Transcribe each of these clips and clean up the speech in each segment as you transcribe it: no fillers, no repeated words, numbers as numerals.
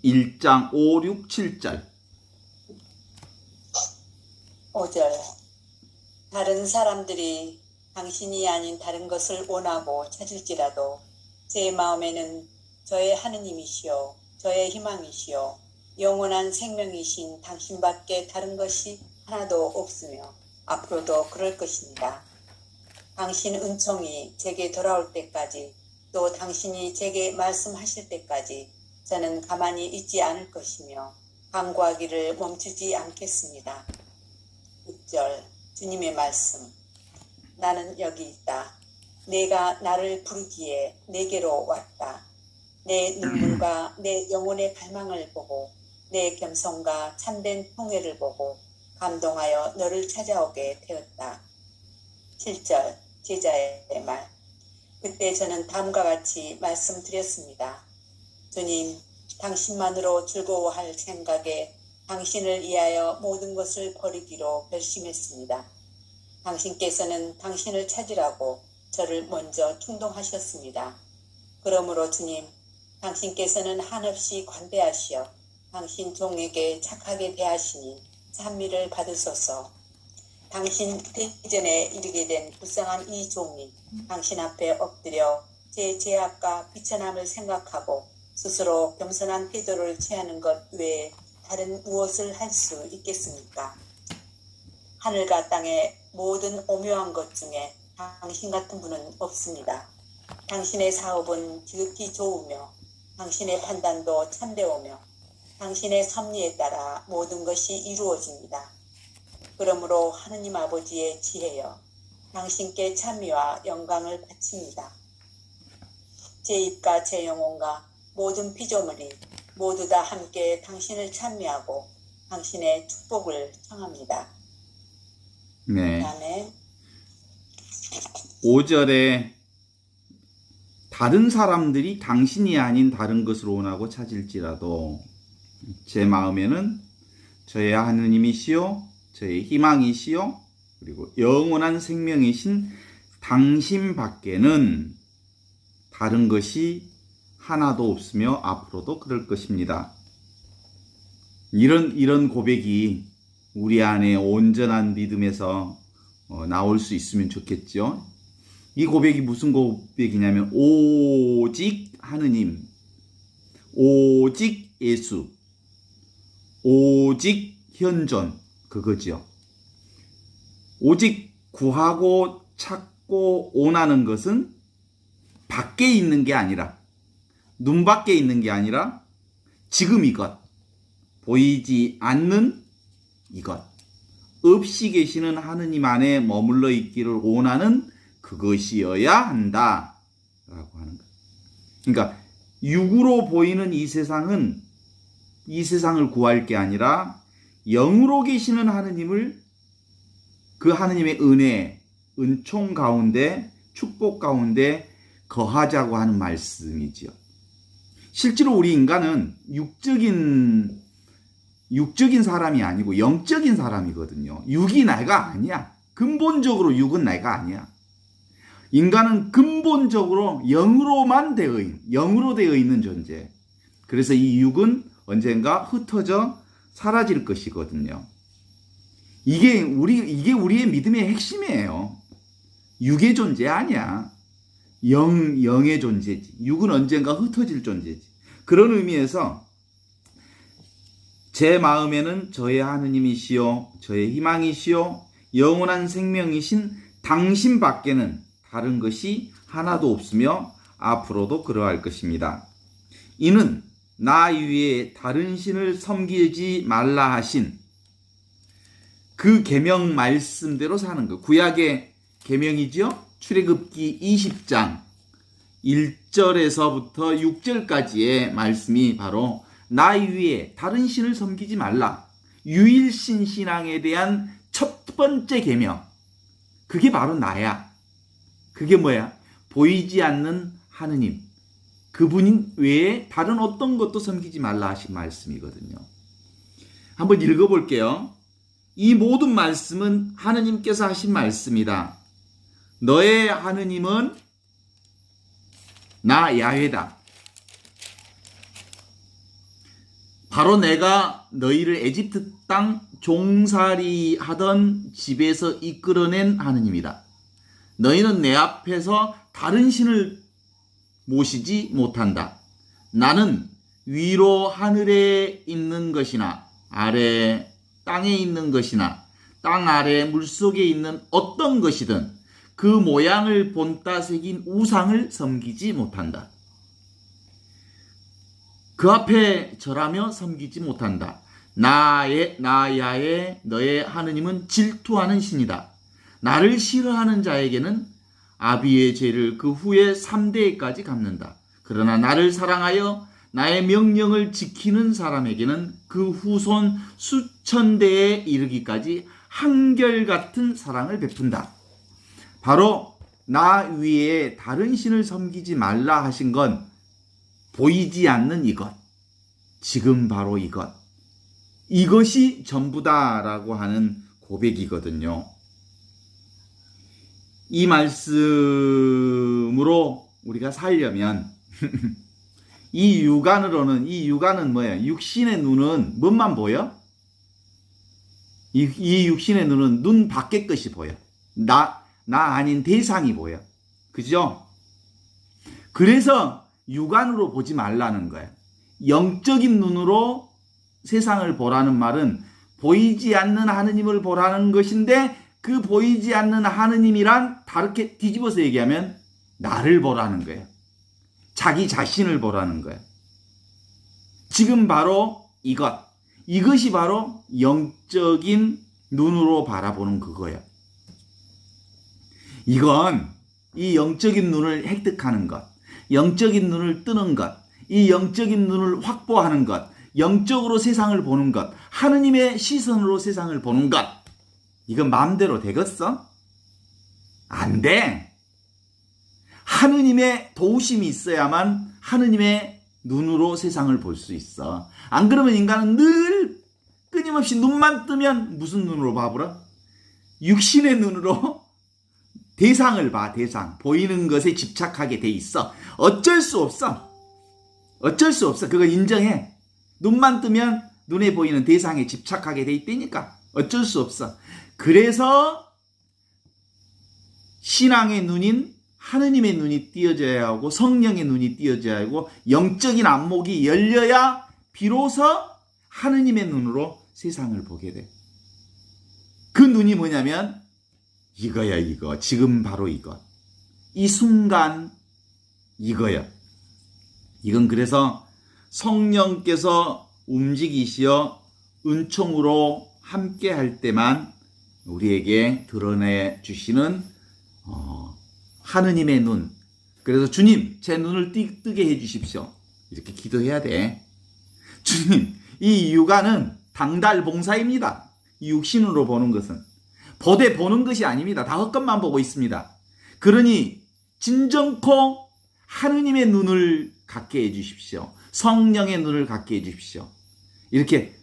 1장 5, 6, 7절. 5절. 다른 사람들이 당신이 아닌 다른 것을 원하고 찾을지라도 제 마음에는 저의 하느님이시요 저의 희망이시요 영원한 생명이신 당신밖에 다른 것이 하나도 없으며 앞으로도 그럴 것입니다. 당신 은총이 제게 돌아올 때까지 또 당신이 제게 말씀하실 때까지 저는 가만히 있지 않을 것이며 간구하기를 멈추지 않겠습니다. 6절. 주님의 말씀. 나는 여기 있다. 내가 나를 부르기에 내게로 왔다. 내 눈물과 내 영혼의 갈망을 보고 내 겸손과 참된 통회를 보고 감동하여 너를 찾아오게 되었다. 7절. 제자의 말. 그때 저는 다음과 같이 말씀드렸습니다. 주님, 당신만으로 즐거워할 생각에 당신을 위하여 모든 것을 버리기로 결심했습니다. 당신께서는 당신을 찾으라고 저를 먼저 충동하셨습니다. 그러므로 주님, 당신께서는 한없이 관대하시어 당신 종에게 착하게 대하시니 찬미를 받으소서. 당신 대전에 이르게 된 불쌍한 이 종이 당신 앞에 엎드려 제 죄악과 비천함을 생각하고 스스로 겸손한 태도를 취하는 것 외에 다른 무엇을 할 수 있겠습니까? 하늘과 땅의 모든 오묘한 것 중에 당신 같은 분은 없습니다. 당신의 사업은 지극히 좋으며 당신의 판단도 참되오며 당신의 섭리에 따라 모든 것이 이루어집니다. 그러므로 하느님 아버지의 지혜여 당신께 찬미와 영광을 바칩니다. 제 입과 제 영혼과 모든 피조물이 모두 다 함께 당신을 찬미하고 당신의 축복을 청합니다. 네. 그다음에 5절에 다른 사람들이 당신이 아닌 다른 것을 원하고 찾을지라도 제 마음에는 저의 하느님이시요 저의 희망이시요 그리고 영원한 생명이신 당신 밖에는 다른 것이 하나도 없으며 앞으로도 그럴 것입니다. 이런 고백이 우리 안에 온전한 믿음에서 나올 수 있으면 좋겠죠. 이 고백이 무슨 고백이냐면 오직 하느님, 오직 예수, 오직 현존 그거죠. 오직 구하고 찾고 원하는 것은 밖에 있는 게 아니라 눈 밖에 있는 게 아니라 지금 이것 보이지 않는 이것 없이 계시는 하느님 안에 머물러 있기를 원하는 그것이어야 한다 라고 하는 거예요. 그러니까 육으로 보이는 이 세상은 이 세상을 구할 게 아니라 영으로 계시는 하느님을 그 하느님의 은혜, 은총 가운데 축복 가운데 거하자고 하는 말씀이지요. 실제로 우리 인간은 육적인 사람이 아니고 영적인 사람이거든요. 육이 내가 아니야. 근본적으로 육은 내가 아니야. 인간은 근본적으로 영으로 되어 있는 존재. 그래서 이 육은 언젠가 흩어져 사라질 것이거든요. 이게 우리의 믿음의 핵심이에요. 육의 존재 아니야. 영의 존재지. 육은 언젠가 흩어질 존재지. 그런 의미에서 제 마음에는 저의 하느님이시요 저의 희망이시요 영원한 생명이신 당신 밖에는 다른 것이 하나도 없으며 앞으로도 그러할 것입니다. 이는 나 위에 다른 신을 섬기지 말라 하신 그 계명 말씀대로 사는 것. 구약의 계명이죠. 출애굽기 20장 1절에서부터 6절까지의 말씀이 바로 나 위에 다른 신을 섬기지 말라. 유일신 신앙에 대한 첫 번째 계명. 그게 바로 나야. 그게 뭐야? 보이지 않는 하느님. 그분 외에 다른 어떤 것도 섬기지 말라 하신 말씀이거든요. 한번 읽어볼게요. 이 모든 말씀은 하느님께서 하신 말씀이다. 너의 하느님은 나 야훼다. 바로 내가 너희를 에집트 땅 종살이 하던 집에서 이끌어낸 하느님이다. 너희는 내 앞에서 다른 신을 모시지 못한다. 나는 위로 하늘에 있는 것이나 아래 땅에 있는 것이나 땅 아래 물속에 있는 어떤 것이든 그 모양을 본따 새긴 우상을 섬기지 못한다. 그 앞에 절하며 섬기지 못한다. 나야의 너의 하느님은 질투하는 신이다. 나를 싫어하는 자에게는 아비의 죄를 그 후에 3대까지 갚는다. 그러나 나를 사랑하여 나의 명령을 지키는 사람에게는 그 후손 수천 대에 이르기까지 한결같은 사랑을 베푼다. 바로 나 위에 다른 신을 섬기지 말라 하신 건 보이지 않는 이것, 지금 바로 이것이 전부다라고 하는 고백이거든요. 이 말씀으로 우리가 살려면 이 육안은 뭐예요? 육신의 눈은 뭐만 보여? 이 육신의 눈은 눈 밖의 것이 보여. 나 아닌 대상이 보여. 그죠? 그래서 육안으로 보지 말라는 거예요. 영적인 눈으로 세상을 보라는 말은 보이지 않는 하느님을 보라는 것인데, 그 보이지 않는 하느님이란 다르게 뒤집어서 얘기하면 나를 보라는 거예요. 자기 자신을 보라는 거예요. 지금 바로 이것이 바로 영적인 눈으로 바라보는 그거예요. 이건 이 영적인 눈을 획득하는 것, 영적인 눈을 뜨는 것, 이 영적인 눈을 확보하는 것, 영적으로 세상을 보는 것, 하느님의 시선으로 세상을 보는 것, 이건 마음대로 되겠어? 안 돼. 하느님의 도우심이 있어야만 하느님의 눈으로 세상을 볼 수 있어. 안 그러면 인간은 늘 끊임없이 눈만 뜨면 무슨 눈으로 봐보라? 육신의 눈으로 대상을 봐, 대상. 보이는 것에 집착하게 돼 있어. 어쩔 수 없어. 그걸 인정해. 눈만 뜨면 눈에 보이는 대상에 집착하게 돼 있다니까. 어쩔 수 없어. 그래서 신앙의 눈인 하느님의 눈이 띄어져야 하고 성령의 눈이 띄어져야 하고 영적인 안목이 열려야 비로소 하느님의 눈으로 세상을 보게 돼. 그 눈이 뭐냐면 이거야, 이거. 지금 바로 이거. 이 순간 이거야. 이건 그래서 성령께서 움직이시어 은총으로 함께 할 때만 우리에게 드러내 주시는 하느님의 눈. 그래서 주님, 제 눈을 뜨게 해 주십시오. 이렇게 기도해야 돼. 주님, 이 육안은 당달봉사입니다. 이 육신으로 보는 것은 보되 보는 것이 아닙니다. 다 헛것만 보고 있습니다. 그러니 진정코 하느님의 눈을 갖게 해 주십시오. 성령의 눈을 갖게 해 주십시오. 이렇게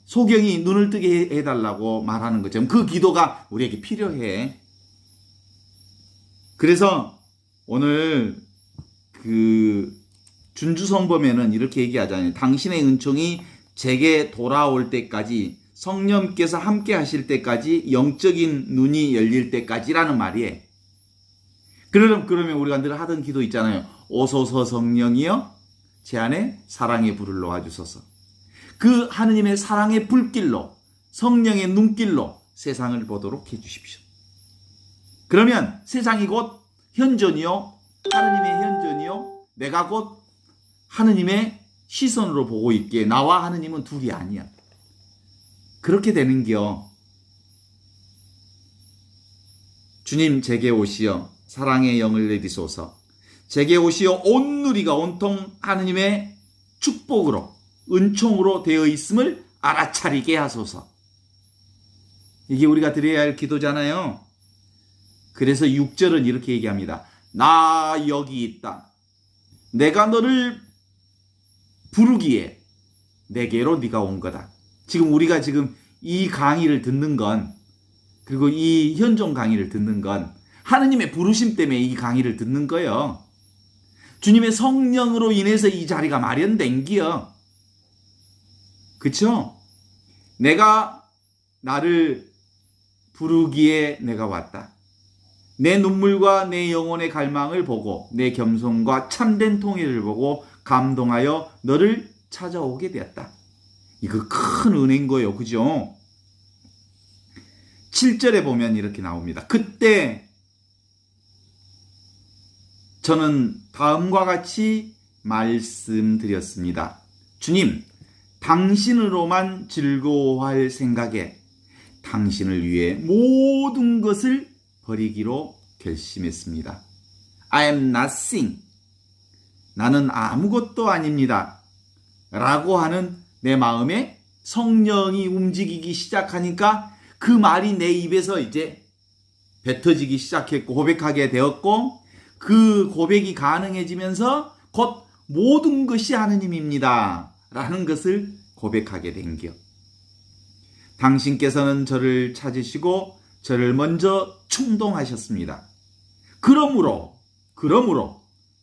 소경이 눈을 뜨게 해달라고 말하는 것처럼 그 기도가 우리에게 필요해. 그래서 오늘 그 준주성범에는 이렇게 얘기하잖아요. 당신의 은총이 제게 돌아올 때까지, 성령께서 함께 하실 때까지, 영적인 눈이 열릴 때까지라는 말이에요. 그러면 우리가 늘 하던 기도 있잖아요. 오소서 성령이여 제 안에 사랑의 불을 놓아주소서. 그 하느님의 사랑의 불길로, 성령의 눈길로 세상을 보도록 해주십시오. 그러면 세상이 곧 현존이요, 하느님의 현존이요, 내가 곧 하느님의 시선으로 보고 있기에 나와 하느님은 둘이 아니야. 그렇게 되는겨. 주님, 제게 오시어 사랑의 영을 내리소서. 제게 오시어 온 누리가 온통 하느님의 축복으로, 은총으로 되어 있음을 알아차리게 하소서. 이게 우리가 드려야 할 기도잖아요. 그래서 6절은 이렇게 얘기합니다. 나 여기 있다. 내가 너를 부르기에 내게로 네가 온 거다. 우리가 지금 이 강의를 듣는 건, 그리고 이 현존 강의를 듣는 건 하느님의 부르심 때문에 이 강의를 듣는 거예요. 주님의 성령으로 인해서 이 자리가 마련된 기요. 그쵸? 내가 나를 부르기에 내가 왔다. 내 눈물과 내 영혼의 갈망을 보고 내 겸손과 참된 통일을 보고 감동하여 너를 찾아오게 되었다. 이거 큰 은혜인 거예요. 그죠? 7절에 보면 이렇게 나옵니다. 그때 저는 다음과 같이 말씀드렸습니다. 주님, 당신으로만 즐거워할 생각에 당신을 위해 모든 것을 버리기로 결심했습니다. I am nothing. 나는 아무것도 아닙니다. 라고 하는 내 마음에 성령이 움직이기 시작하니까 그 말이 내 입에서 이제 뱉어지기 시작했고 고백하게 되었고 그 고백이 가능해지면서 곧 모든 것이 하느님입니다. 라는 것을 고백하게 된 겨. 당신께서는 저를 찾으시고 저를 먼저 충동하셨습니다. 그러므로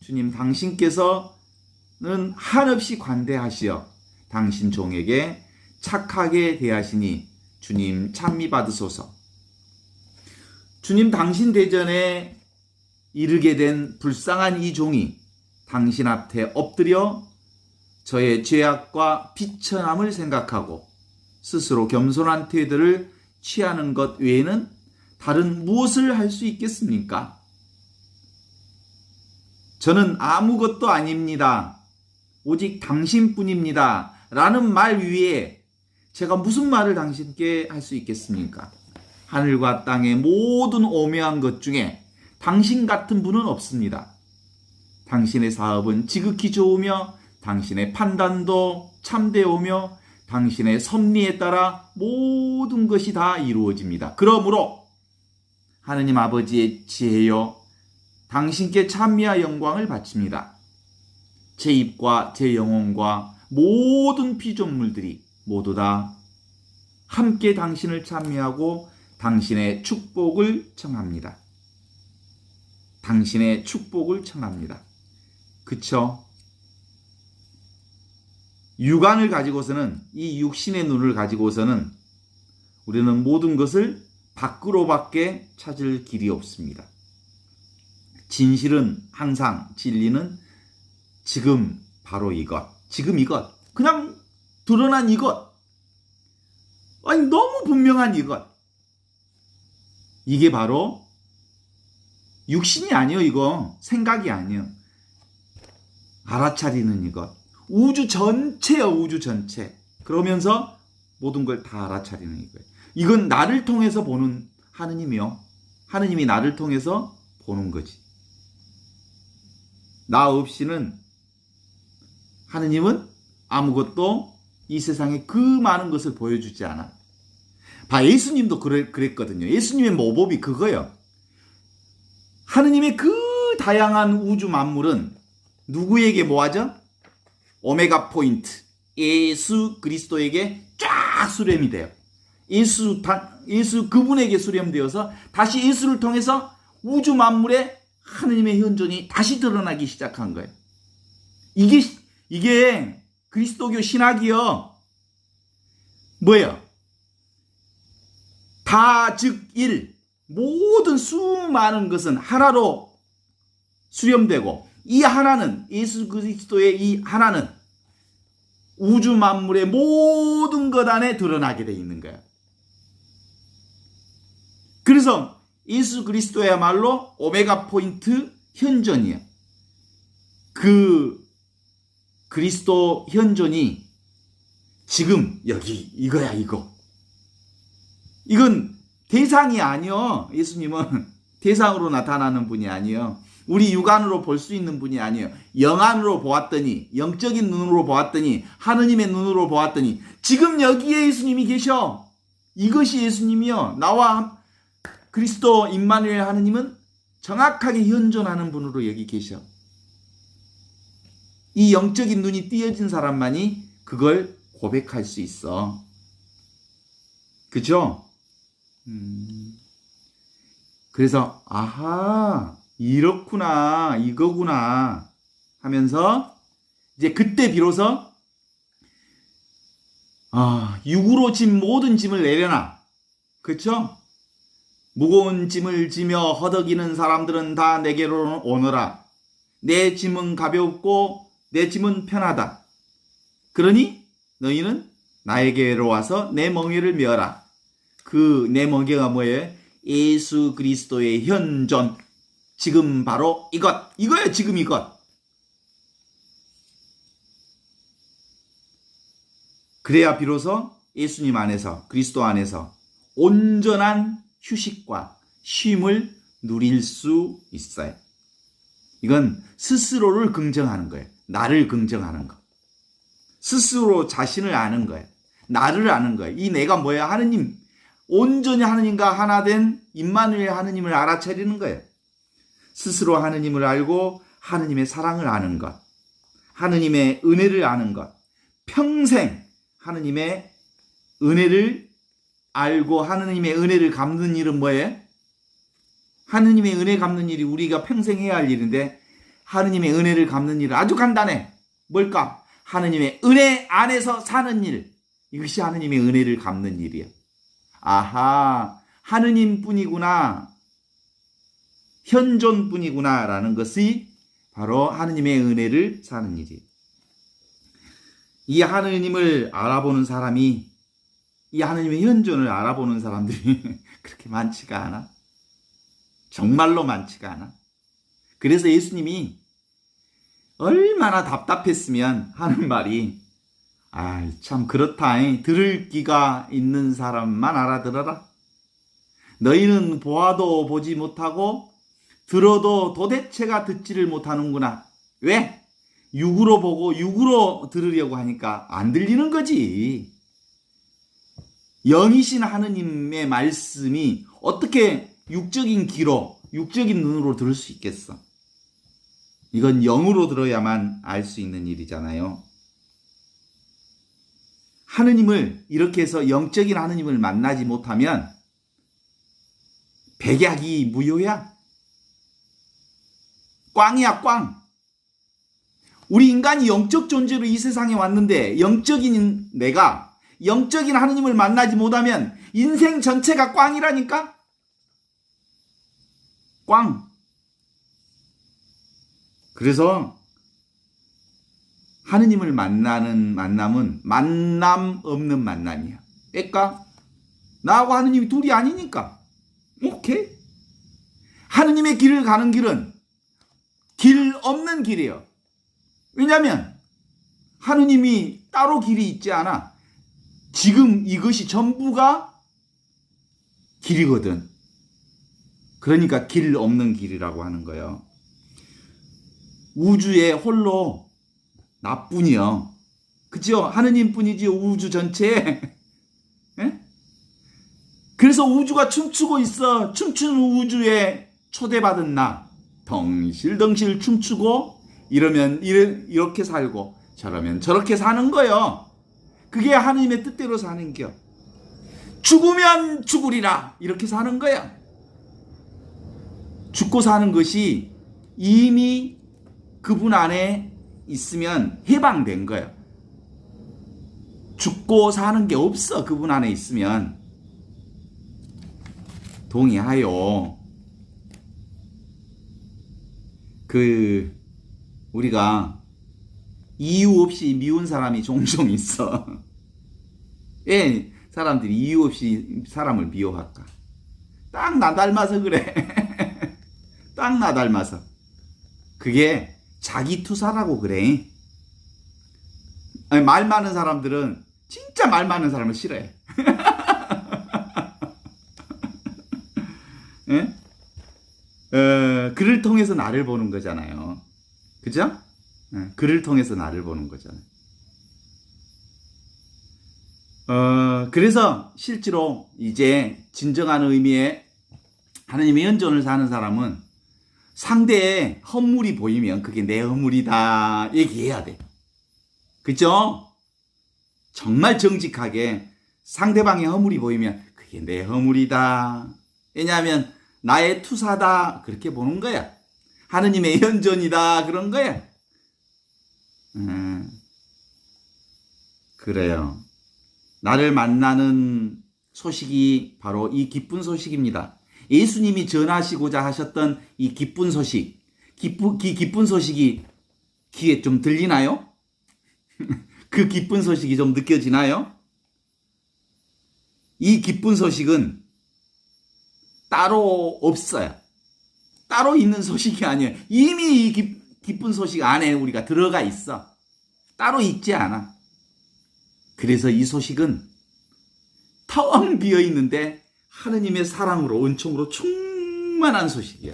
주님 당신께서는 한없이 관대하시어 당신 종에게 착하게 대하시니 주님 찬미 받으소서. 주님 당신 대전에 이르게 된 불쌍한 이 종이 당신 앞에 엎드려 저의 죄악과 비천함을 생각하고 스스로 겸손한 태도를 취하는 것 외에는 다른 무엇을 할 수 있겠습니까? 저는 아무것도 아닙니다. 오직 당신뿐입니다. 라는 말 위에 제가 무슨 말을 당신께 할 수 있겠습니까? 하늘과 땅의 모든 오묘한 것 중에 당신 같은 분은 없습니다. 당신의 사업은 지극히 좋으며 당신의 판단도 참되오며 당신의 섭리에 따라 모든 것이 다 이루어집니다. 그러므로 하느님 아버지의 지혜여 당신께 찬미와 영광을 바칩니다. 제 입과 제 영혼과 모든 피조물들이 모두 다 함께 당신을 찬미하고 당신의 축복을 청합니다. 당신의 축복을 청합니다. 그쵸? 육안을 가지고서는 이 육신의 눈을 가지고서는 우리는 모든 것을 밖으로밖에 찾을 길이 없습니다. 진실은 항상 진리는 지금 바로 이것, 지금 이것, 그냥 드러난 이것, 아니 너무 분명한 이것, 이게 바로 육신이 아니요, 이거 생각이 아니요, 알아차리는 이것, 우주 전체요, 우주 전체. 그러면서 모든 걸 다 알아차리는 이거예요. 이건 나를 통해서 보는 하느님이요, 하느님이 나를 통해서 보는 거지. 나 없이는 하느님은 아무것도 이 세상에 그 많은 것을 보여주지 않아. 예수님도 그랬거든요. 예수님의 모범이 그거예요. 하느님의 그 다양한 우주 만물은 누구에게 뭐하죠? 오메가 포인트, 예수 그리스도에게 쫙 수렴이 돼요. 예수 그분에게 수렴되어서 다시 예수를 통해서 우주 만물에 하느님의 현존이 다시 드러나기 시작한 거예요. 이게 그리스도교 신학이요. 뭐예요? 다 즉 일, 모든 수많은 것은 하나로 수렴되고 이 하나는, 예수 그리스도의 이 하나는 우주 만물의 모든 것 안에 드러나게 돼 있는 거예요. 그래서 예수 그리스도야말로 오메가 포인트 현존이에요. 그 그리스도 현존이 지금 여기 이거야, 이거. 이건 대상이 아니요. 예수님은 대상으로 나타나는 분이 아니요. 우리 육안으로 볼 수 있는 분이 아니에요. 영안으로 보았더니, 영적인 눈으로 보았더니, 하느님의 눈으로 보았더니 지금 여기에 예수님이 계셔. 이것이 예수님이요. 나와 그리스도 임마누엘 하느님은 정확하게 현존하는 분으로 여기 계셔. 이 영적인 눈이 띄어진 사람만이 그걸 고백할 수 있어. 그죠? 그래서 아하, 이렇구나, 이거구나 하면서 이제 그때 비로소 육으로 진 모든 짐을 내려놔. 그쵸? 무거운 짐을 지며 허덕이는 사람들은 다 내게로 오너라. 내 짐은 가볍고 내 짐은 편하다. 그러니 너희는 나에게로 와서 내 멍에를 메어라. 그 내 멍에가 뭐예요? 예수 그리스도의 현존. 지금 바로 이거예요. 지금 이것. 그래야 비로소 예수님 안에서, 그리스도 안에서 온전한 휴식과 쉼을 누릴 수 있어요. 이건 스스로를 긍정하는 거예요. 나를 긍정하는 거. 스스로 자신을 아는 거예요. 나를 아는 거예요. 이 내가 뭐야? 하느님, 온전히 하느님과 하나 된 임마누엘 하느님을 알아차리는 거예요. 스스로 하느님을 알고 하느님의 사랑을 아는 것. 하느님의 은혜를 아는 것. 평생 하느님의 은혜를 알고 하느님의 은혜를 갚는 일은 뭐예요? 하느님의 은혜 갚는 일이 우리가 평생 해야 할 일인데 하느님의 은혜를 갚는 일은 아주 간단해. 뭘까? 하느님의 은혜 안에서 사는 일. 이것이 하느님의 은혜를 갚는 일이야. 아하, 하느님뿐이구나. 현존뿐이구나 라는 것이 바로 하느님의 은혜를 사는 일이에요. 이 하느님을 알아보는 사람이, 이 하느님의 현존을 알아보는 사람들이 그렇게 많지가 않아. 정말로 많지가 않아. 그래서 예수님이 얼마나 답답했으면 하는 말이, 참 그렇다. 들을 귀가 있는 사람만 알아들어라. 너희는 보아도 보지 못하고 들어도 도대체가 듣지를 못하는구나. 왜? 육으로 보고 육으로 들으려고 하니까 안 들리는 거지. 영이신 하느님의 말씀이 어떻게 육적인 귀로, 육적인 눈으로 들을 수 있겠어? 이건 영으로 들어야만 알 수 있는 일이잖아요. 하느님을 이렇게 해서 영적인 하느님을 만나지 못하면 백약이 무효야. 꽝이야, 꽝. 우리 인간이 영적 존재로 이 세상에 왔는데 영적인 내가 영적인 하느님을 만나지 못하면 인생 전체가 꽝이라니까? 꽝. 그래서 하느님을 만나는 만남은 만남 없는 만남이야. 왜까? 나하고 하느님이 둘이 아니니까. 오케이? 하느님의 길을 가는 길은 길 없는 길이에요. 왜냐하면 하느님이 따로 길이 있지 않아. 지금 이것이 전부가 길이거든. 그러니까 길 없는 길이라고 하는 거예요. 우주에 홀로 나뿐이요. 그죠? 하느님뿐이지 우주 전체에. 그래서 우주가 춤추고 있어. 춤추는 우주에 초대받은 나. 덩실덩실 춤추고 이러면 이렇게 살고 저러면 저렇게 사는 거요. 그게 하느님의 뜻대로 사는 겨. 죽으면 죽으리라 이렇게 사는 거야. 죽고 사는 것이 이미 그분 안에 있으면 해방된 거예요. 죽고 사는 게 없어. 그분 안에 있으면. 동의하여. 우리가 이유 없이 미운 사람이 종종 있어. 왜 사람들이 이유 없이 사람을 미워할까? 딱 나 닮아서 그래. 딱 나 닮아서. 그게 자기 투사라고 그래. 말 많은 사람들은 진짜 말 많은 사람을 싫어해. 예? 그를 통해서 나를 보는 거잖아요. 그죠? 그를 통해서 나를 보는 거잖아요. 그래서 실제로 이제 진정한 의미의 하나님의 현존을 사는 사람은 상대의 허물이 보이면 그게 내 허물이다 얘기해야 돼. 그죠? 정말 정직하게 상대방의 허물이 보이면 그게 내 허물이다. 왜냐하면 나의 투사다 그렇게 보는 거야. 하느님의 현존이다 그런 거야. 그래요. 나를 만나는 소식이 바로 이 기쁜 소식입니다. 예수님이 전하시고자 하셨던 이 기쁜 소식, 기쁜 소식이 귀에 좀 들리나요? 그 기쁜 소식이 좀 느껴지나요? 이 기쁜 소식은 따로 없어요. 따로 있는 소식이 아니에요. 이미 이 기쁜 소식 안에 우리가 들어가 있어. 따로 있지 않아. 그래서 이 소식은 텅 비어 있는데 하느님의 사랑으로, 은총으로 충만한 소식이야.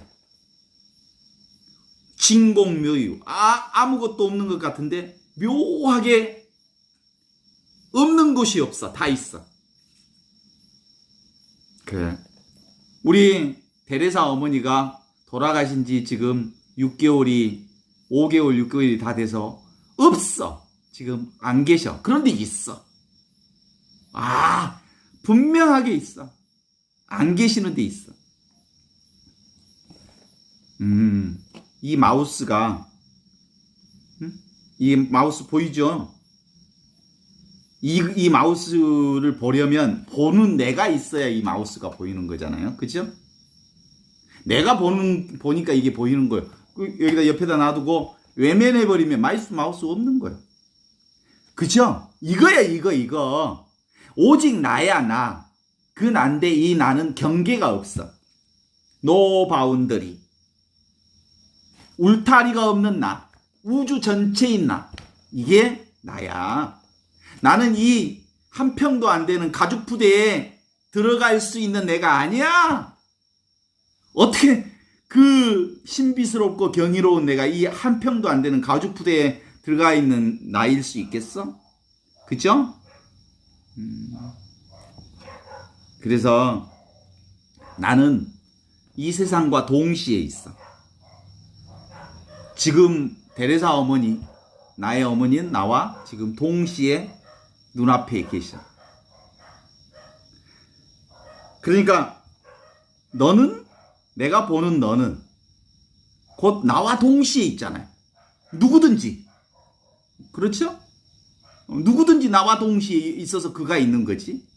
진공묘유. 아무것도 없는 것 같은데 묘하게 없는 곳이 없어. 다 있어. 그래. 우리 데레사 어머니가 돌아가신 지 지금 5개월, 6개월이 다 돼서 없어. 지금 안 계셔. 그런데 있어. 분명하게 있어. 안 계시는 데 있어. 이 마우스가, 이 마우스 보이죠? 이 마우스를 보려면 보는 내가 있어야 이 마우스가 보이는 거잖아요. 그죠? 내가 보니까 이게 보이는 거예요. 여기다 옆에다 놔두고 외면해버리면 마우스 없는 거예요. 그죠? 이거야, 이거. 오직 나야, 나. 그 난데 이 나는 경계가 없어. 노 바운더리. 울타리가 없는 나. 우주 전체인 나. 이게 나야. 나는 이 한 평도 안 되는 가죽 부대에 들어갈 수 있는 내가 아니야. 어떻게 그 신비스럽고 경이로운 내가 이 한 평도 안 되는 가죽 부대에 들어가 있는 나일 수 있겠어? 그죠? 그래서 나는 이 세상과 동시에 있어. 지금 데레사 어머니, 나의 어머니는 나와 지금 동시에 눈앞에 계셔. 그러니까 너는, 내가 보는 너는 곧 나와 동시에 있잖아요. 누구든지. 그렇죠? 누구든지 나와 동시에 있어서 그가 있는 거지.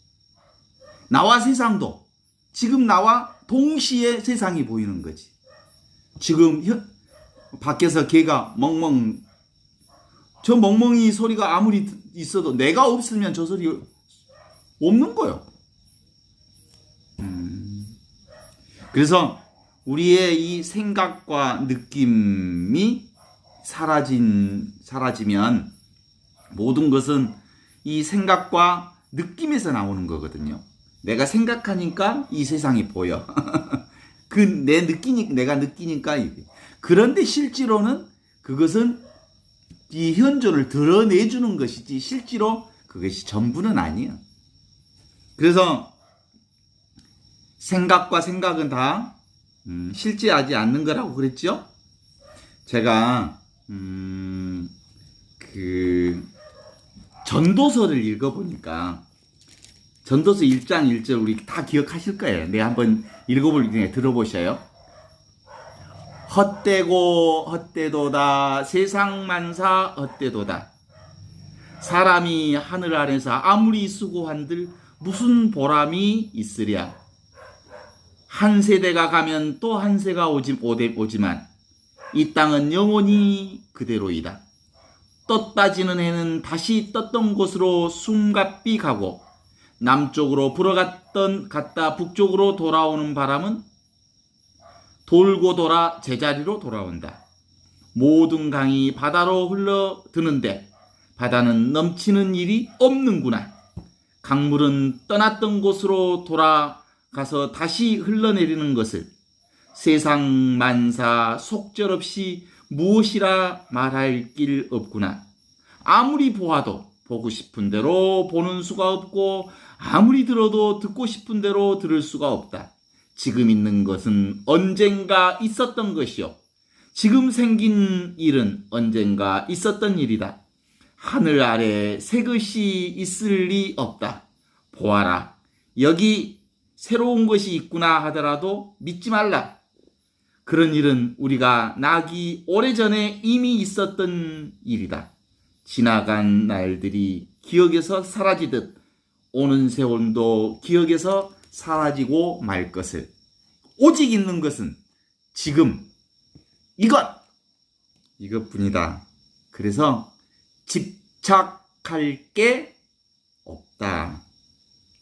나와 세상도 지금 나와 동시에 세상이 보이는 거지. 지금 밖에서 개가 멍멍, 저 멍멍이 소리가 아무리 있어도 내가 없으면 저 소리 없는 거예요. 그래서 우리의 이 생각과 느낌이 사라지면 모든 것은 이 생각과 느낌에서 나오는 거거든요. 내가 생각하니까 이 세상이 보여. 내가 느끼니까 이게. 그런데 실제로는 그것은 이 현존을 드러내주는 것이지 실제로 그것이 전부는 아니야. 그래서 생각과 생각은 다 실제하지 않는 거라고 그랬죠? 제가 그 전도서를 읽어보니까 전도서 1장 1절 우리 다 기억하실 거예요. 내가 한번 읽어볼 때 들어보셔요. 헛되고 헛되도다. 세상 만사 헛되도다. 사람이 하늘 아래서 아무리 수고한들 무슨 보람이 있으랴. 한 세대가 가면 또 한 세가 오지만 이 땅은 영원히 그대로이다. 떴다지는 해는 다시 떴던 곳으로 숨가삐 가고 남쪽으로 갔다 북쪽으로 돌아오는 바람은 돌고 돌아 제자리로 돌아온다. 모든 강이 바다로 흘러드는데 바다는 넘치는 일이 없는구나. 강물은 떠났던 곳으로 돌아가서 다시 흘러내리는 것을 세상 만사 속절없이 무엇이라 말할 길 없구나. 아무리 보아도 보고 싶은 대로 보는 수가 없고 아무리 들어도 듣고 싶은 대로 들을 수가 없다. 지금 있는 것은 언젠가 있었던 것이요. 지금 생긴 일은 언젠가 있었던 일이다. 하늘 아래 새 것이 있을 리 없다. 보아라. 여기 새로운 것이 있구나 하더라도 믿지 말라. 그런 일은 우리가 나기 오래전에 이미 있었던 일이다. 지나간 날들이 기억에서 사라지듯 오는 세월도 기억에서 사라지고 말 것을. 오직 있는 것은 지금 이것뿐이다. 그래서 집착할 게 없다.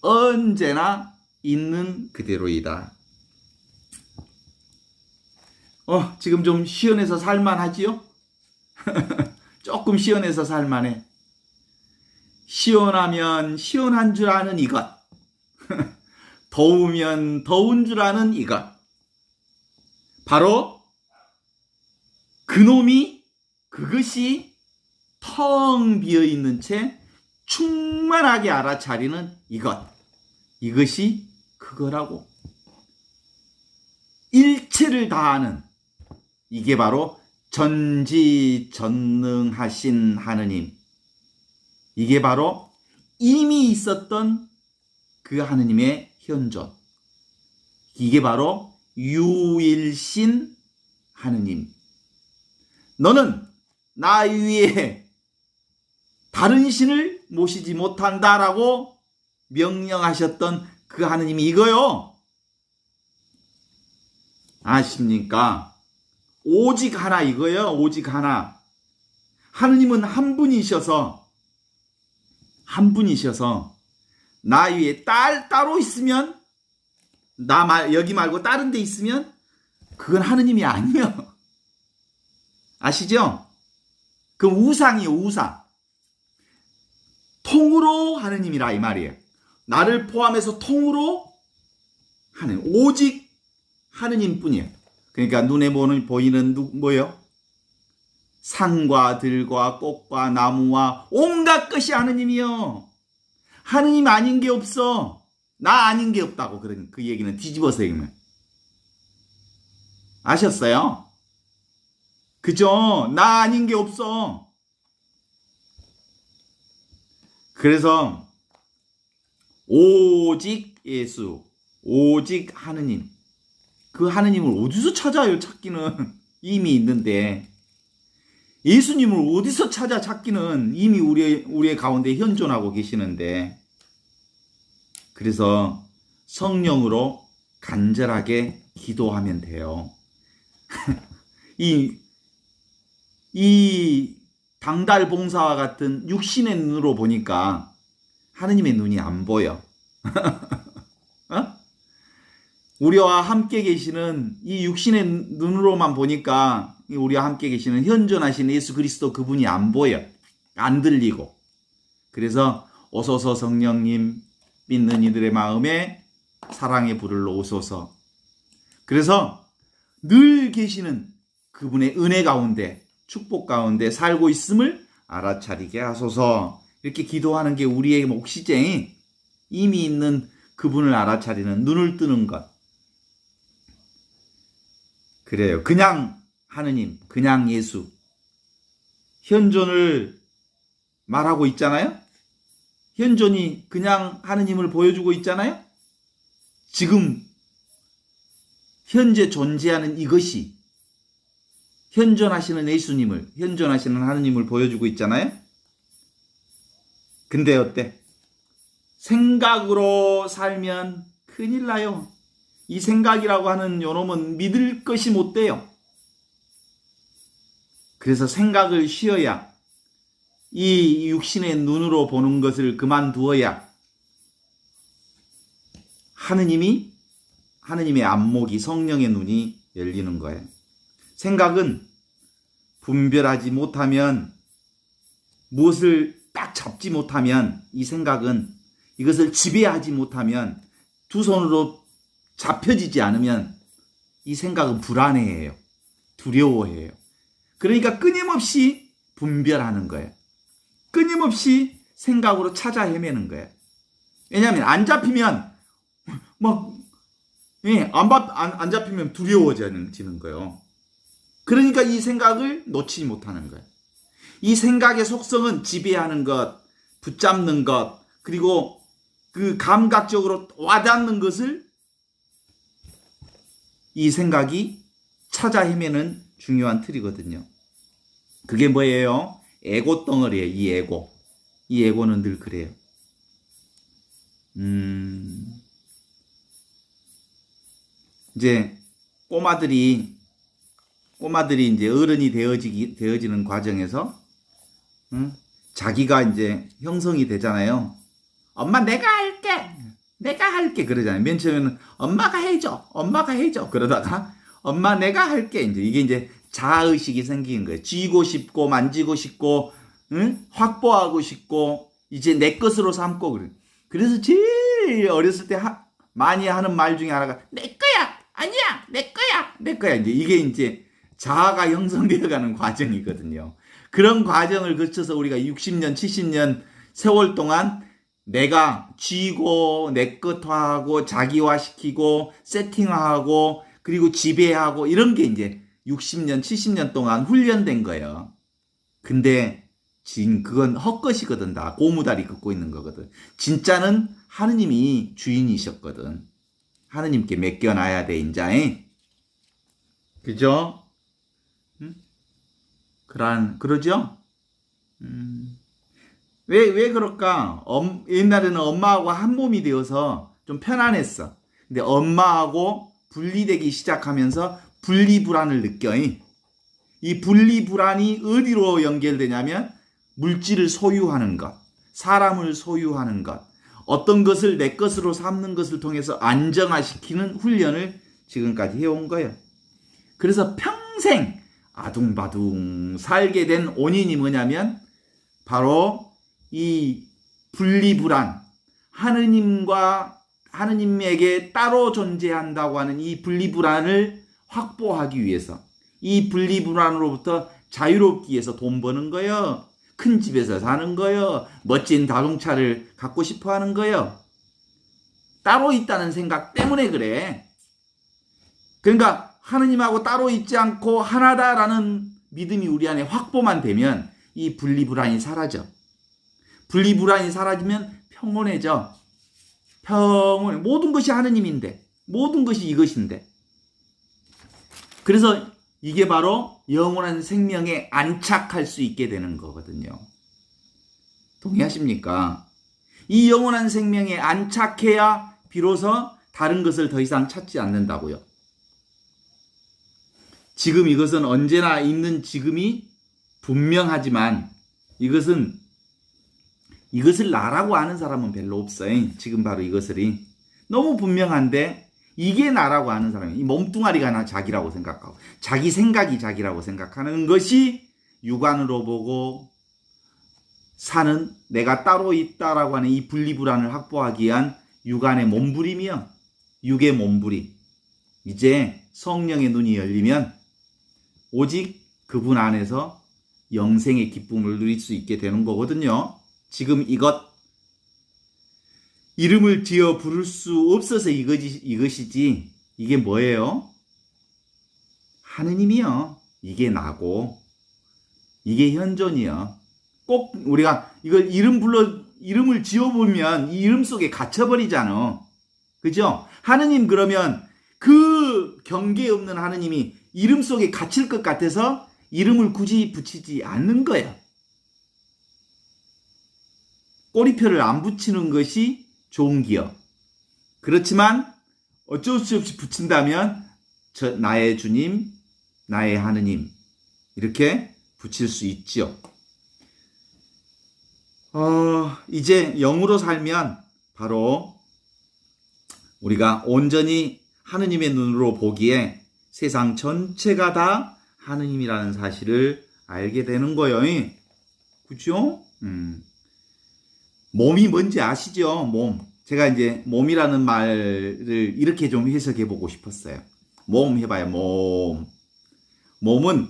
언제나 있는 그대로이다. 지금 좀 시원해서 살만하지요? 조금 시원해서 살만해. 시원하면 시원한 줄 아는 이것. 더우면 더운 줄 아는 이것. 바로 그것이 텅 비어 있는 채 충만하게 알아차리는 이것. 이것이 그거라고. 일체를 다 아는 이게 바로 전지전능하신 하느님. 이게 바로 이미 있었던 그 하느님의 현존. 이게 바로 유일신 하느님. 너는 나 위에 다른 신을 모시지 못한다라고 명령하셨던 그 하느님이 이거요. 아십니까? 오직 하나 이거예요. 오직 하나. 하느님은 한 분이셔서 나 위에 따로 있으면 여기 말고 다른 데 있으면 그건 하느님이 아니에요. 아시죠? 그 우상이요, 우상. 통으로 하느님이라 이 말이에요. 나를 포함해서 통으로 하느님. 오직 하느님뿐이에요. 그러니까 눈에 보이는 뭐요? 산과 들과 꽃과 나무와 온갖 것이 하느님이요. 하느님 아닌 게 없어. 나 아닌 게 없다고. 그 얘기는 뒤집어서 얘기하면. 아셨어요? 그죠? 나 아닌 게 없어. 그래서 오직 예수, 오직 하느님. 그 하느님을 어디서 찾아요? 찾기는 이미 있는데. 예수님을 어디서 찾기는 이미 우리의 가운데 현존하고 계시는데. 그래서 성령으로 간절하게 기도하면 돼요. 이 당달봉사와 같은 육신의 눈으로 보니까 하느님의 눈이 안 보여. 우리와 함께 계시는 이 육신의 눈으로만 보니까 우리와 함께 계시는 현존하신 예수 그리스도 그분이 안 보여. 안 들리고. 그래서 오소서 성령님, 믿는 이들의 마음에 사랑의 불을 놓으소서. 그래서 늘 계시는 그분의 은혜 가운데, 축복 가운데 살고 있음을 알아차리게 하소서. 이렇게 기도하는 게 우리의 몫이지. 이미 있는 그분을 알아차리는 눈을 뜨는 것. 그래요. 그냥 하느님, 그냥 예수. 현존을 말하고 있잖아요. 현존이 그냥 하느님을 보여주고 있잖아요. 지금 현재 존재하는 이것이 현존하시는 예수님을, 현존하시는 하느님을 보여주고 있잖아요. 근데 어때? 생각으로 살면 큰일 나요. 이 생각이라고 하는 요놈은 믿을 것이 못 돼요. 그래서 생각을 쉬어야, 이 육신의 눈으로 보는 것을 그만두어야 하느님의 안목이, 성령의 눈이 열리는 거예요. 생각은 분별하지 못하면, 무엇을 딱 잡지 못하면, 이 생각은 이것을 지배하지 못하면, 두 손으로 잡혀지지 않으면 이 생각은 불안해해요. 두려워해요. 그러니까 끊임없이 분별하는 거예요. 끊임없이 생각으로 찾아 헤매는 거예요. 왜냐하면 안 잡히면 안 잡히면 두려워지는 거예요. 그러니까 이 생각을 놓치지 못하는 거예요. 이 생각의 속성은 지배하는 것, 붙잡는 것, 그리고 그 감각적으로 와닿는 것을 이 생각이 찾아 헤매는 중요한 틀이거든요. 그게 뭐예요? 에고 덩어리예요. 이 에고. 이 에고는 늘 그래요. 이제 꼬마들이 이제 어른이 되어지는 과정에서 자기가 이제 형성이 되잖아요. 엄마 내가 할게 그러잖아요. 맨 처음에는 엄마가 해줘 그러다가 엄마 내가 할게 이게 이제 자아의식이 생기는 거예요. 쥐고 싶고 만지고 싶고 확보하고 싶고 이제 내 것으로 삼고 그래. 그래서 제일 어렸을 때 많이 하는 말 중에 하나가 내 거야 아니야 내 거야 이제 이게 이제 자아가 형성되어가는 과정이거든요. 그런 과정을 거쳐서 우리가 60년 70년 세월 동안 내가 쥐고 내 것화하고 자기화시키고 세팅화하고 그리고 지배하고 이런 게 이제 60년 70년 동안 훈련된 거예요. 근데 그건 헛것이거든. 다 고무다리 긋고 있는 거거든. 진짜는 하느님이 주인이셨거든. 하느님께 맡겨놔야 돼 인자에. 그죠? 그러죠? 왜 그럴까? 옛날에는 엄마하고 한 몸이 되어서 좀 편안했어. 근데 엄마하고 분리되기 시작하면서 분리불안을 느껴. 이 분리불안이 어디로 연결되냐면 물질을 소유하는 것, 사람을 소유하는 것, 어떤 것을 내 것으로 삼는 것을 통해서 안정화시키는 훈련을 지금까지 해온 거예요. 그래서 평생 아둥바둥 살게 된 원인이 뭐냐면 바로 이 분리불안, 하느님에게 따로 존재한다고 하는 이 분리불안을 확보하기 위해서, 이 분리불안으로부터 자유롭기 위해서 돈 버는 거예요. 큰 집에서 사는 거예요. 멋진 자동차를 갖고 싶어 하는 거예요. 따로 있다는 생각 때문에 그래. 그러니까 하느님하고 따로 있지 않고 하나다라는 믿음이 우리 안에 확보만 되면 이 분리불안이 사라져. 분리불안이 사라지면 평온해져. 평온해. 모든 것이 하느님인데, 모든 것이 이것인데. 그래서 이게 바로 영원한 생명에 안착할 수 있게 되는 거거든요. 동의하십니까? 이 영원한 생명에 안착해야 비로소 다른 것을 더 이상 찾지 않는다고요. 지금 이것은 언제나 있는 지금이 분명하지만 이것을 나라고 아는 사람은 별로 없어요. 지금 바로 이것을 너무 분명한데 이게 나라고 하는 사람이 이 몸뚱아리가 자기라고 생각하고 자기 생각이 자기라고 생각하는 것이 육안으로 보고 사는 내가 따로 있다라고 하는 이 분리불안을 확보하기 위한 육안의 몸부림이요. 육의 몸부림. 이제 성령의 눈이 열리면 오직 그분 안에서 영생의 기쁨을 누릴 수 있게 되는 거거든요. 지금 이름을 지어 부를 수 없어서 이것이지 이게 뭐예요? 하느님이요. 이게 나고 이게 현존이요. 꼭 우리가 이걸 이름을 지어보면 이 이름 속에 갇혀버리잖아. 그죠? 하느님 그러면 그 경계 없는 하느님이 이름 속에 갇힐 것 같아서 이름을 굳이 붙이지 않는 거예요. 꼬리표를 안 붙이는 것이 좋은 기업. 그렇지만 어쩔 수 없이 붙인다면 나의 주님, 나의 하느님 이렇게 붙일 수 있죠. 이제 영으로 살면 바로 우리가 온전히 하느님의 눈으로 보기에 세상 전체가 다 하느님이라는 사실을 알게 되는 거예요. 그죠? 몸이 뭔지 아시죠? 몸. 제가 이제 몸이라는 말을 이렇게 좀 해석해 보고 싶었어요. 몸 해봐요. 몸은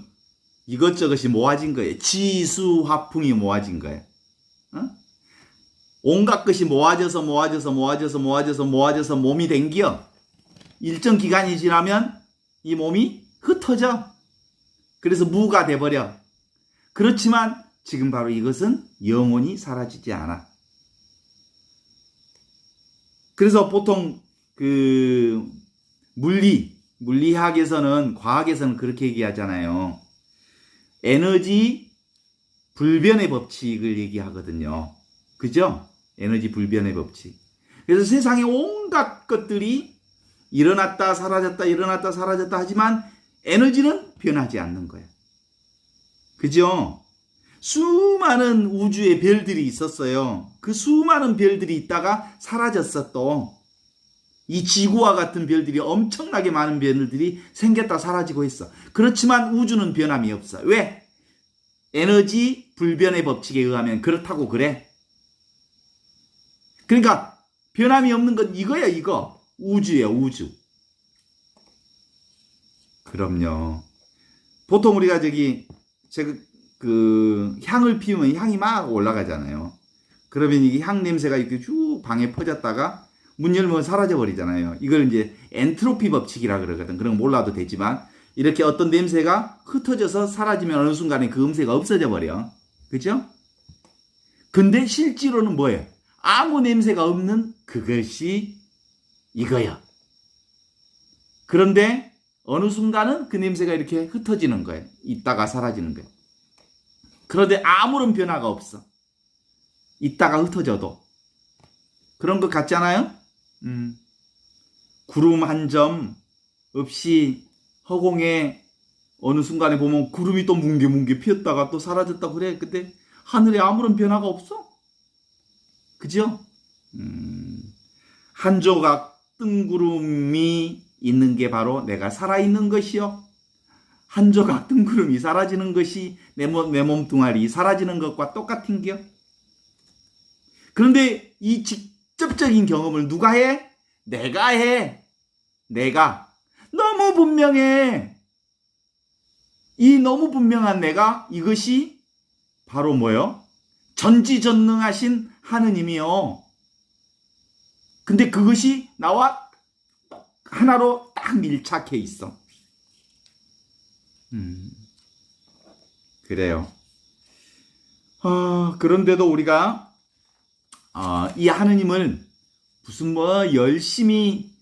이것저것이 모아진 거예요. 지수화풍이 모아진 거예요. 온갖 것이 모아져서 몸이 된겨. 일정 기간이 지나면 이 몸이 흩어져. 그래서 무가 돼버려. 그렇지만 지금 바로 이것은 영원히 사라지지 않아. 그래서 보통 물리학에서는 과학에서는 그렇게 얘기하잖아요. 에너지 불변의 법칙을 얘기하거든요. 그죠? 에너지 불변의 법칙. 그래서 세상에 온갖 것들이 일어났다 사라졌다 일어났다 사라졌다 하지만 에너지는 변하지 않는 거예요. 그죠? 수많은 우주의 별들이 있었어요. 그 수많은 별들이 있다가 사라졌어 또. 이 지구와 같은 별들이 엄청나게 많은 별들이 생겼다 사라지고 있어. 그렇지만 우주는 변함이 없어. 왜? 에너지 불변의 법칙에 의하면 그렇다고 그래. 그러니까 변함이 없는 건 이거야 이거. 우주예요 우주. 그럼요. 보통 우리가 제가 그 향을 피우면 향이 막 올라가잖아요. 그러면 이게 향 냄새가 이렇게 쭉 방에 퍼졌다가 문 열면 사라져 버리잖아요. 이걸 이제 엔트로피 법칙이라 그러거든. 그런 거 몰라도 되지만 이렇게 어떤 냄새가 흩어져서 사라지면 어느 순간에 그 음새가 없어져 버려. 그죠? 근데 실제로는 뭐예요? 아무 냄새가 없는 그것이 이거야. 그런데 어느 순간은 그 냄새가 이렇게 흩어지는 거예요. 있다가 사라지는 거예요. 그런데 아무런 변화가 없어. 있다가 흩어져도. 그런 것 같지 않아요? 구름 한 점 없이 허공에 어느 순간에 보면 구름이 또 뭉게뭉게 피었다가 또 사라졌다 그래. 근데 하늘에 아무런 변화가 없어. 그죠? 한 조각 뜬구름이 있는 게 바로 내가 살아있는 것이요. 한 조각 뜬구름이 사라지는 것이 내 몸뚱아리 사라지는 것과 똑같은 겨. 그런데 이 직접적인 경험을 누가 해? 내가 해. 내가. 너무 분명해. 이 너무 분명한 내가 이것이 바로 뭐요? 전지전능하신 하느님이요. 근데 그것이 나와 하나로 딱 밀착해 있어. 그래요. 그런데도 우리가 이 하느님을 무슨 뭐 열심히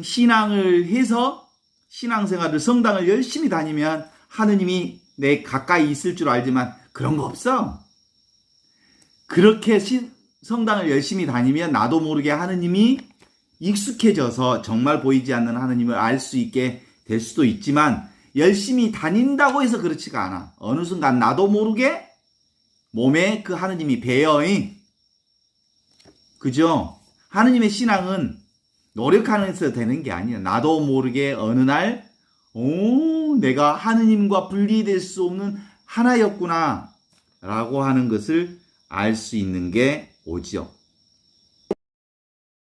신앙을 해서 신앙생활을 성당을 열심히 다니면 하느님이 내 가까이 있을 줄 알지만 그런 거 없어. 그렇게 성당을 열심히 다니면 나도 모르게 하느님이 익숙해져서 정말 보이지 않는 하느님을 알 수 있게 될 수도 있지만 열심히 다닌다고 해서 그렇지가 않아. 어느 순간 나도 모르게 몸에 그 하느님이 배어. 그죠? 하느님의 신앙은 노력하면서 되는 게 아니야. 나도 모르게 어느 날 내가 하느님과 분리될 수 없는 하나였구나 라고 하는 것을 알 수 있는 게 오지요.